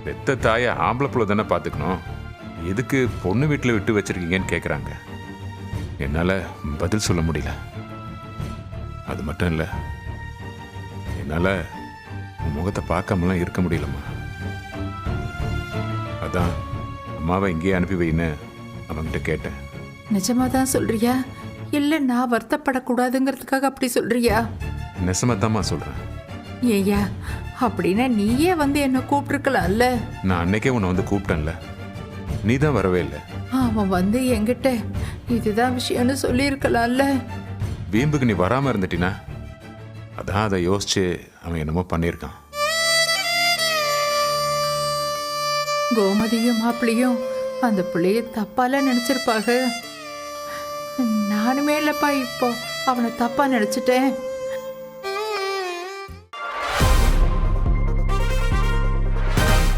பெத்த தாயை ஆம்பளை புள்ள தானே பார்த்துக்கணும். எதுக்கு பொண்ணு வீட்டில் விட்டு வச்சிருக்கீங்கன்னு கேட்குறாங்க. என்னால் பதில் சொல்ல முடியல. அது மட்டும் இல்லை, என்னால் உன் முகத்தை பார்க்காமலாம் இருக்க முடியலம்மா. அதான் அம்மாவை இங்கேயே அனுப்பி வைன்னு அவன்கிட்ட கேட்டேன். நிஜமா தான் சொல்றியா? இல்ல நான் வருத்தப்படக்கூடாதுங்கிறதுக்காக அப்படி சொல்றியா? நெசமாத்தாம்மா சொல்கிறேன். ஏய்யா, அப்படின்னா நீயே வந்து என்ன கூப்பிட்டுருக்கலாம்ல. நான் அன்னைக்கே உன்னை வந்து கூப்பிட்டேன்ல, நீ தான் வரவே இல்லை. அவன் வந்து என்கிட்ட இதுதான் விஷயம்னு சொல்லியிருக்கலாம்ல. வீம்புக்கு நீ வராமல் இருந்துட்டினா, அதான் அதை யோசிச்சு அவன் என்னமோ பண்ணியிருக்கான். கோமதியும் மாப்பிளையும் அந்த பிள்ளைய தப்பால நினைச்சிருப்பாங்க. நானுமே இல்லப்பா இப்போ அவனை தப்பா நினைச்சிட்டேன்.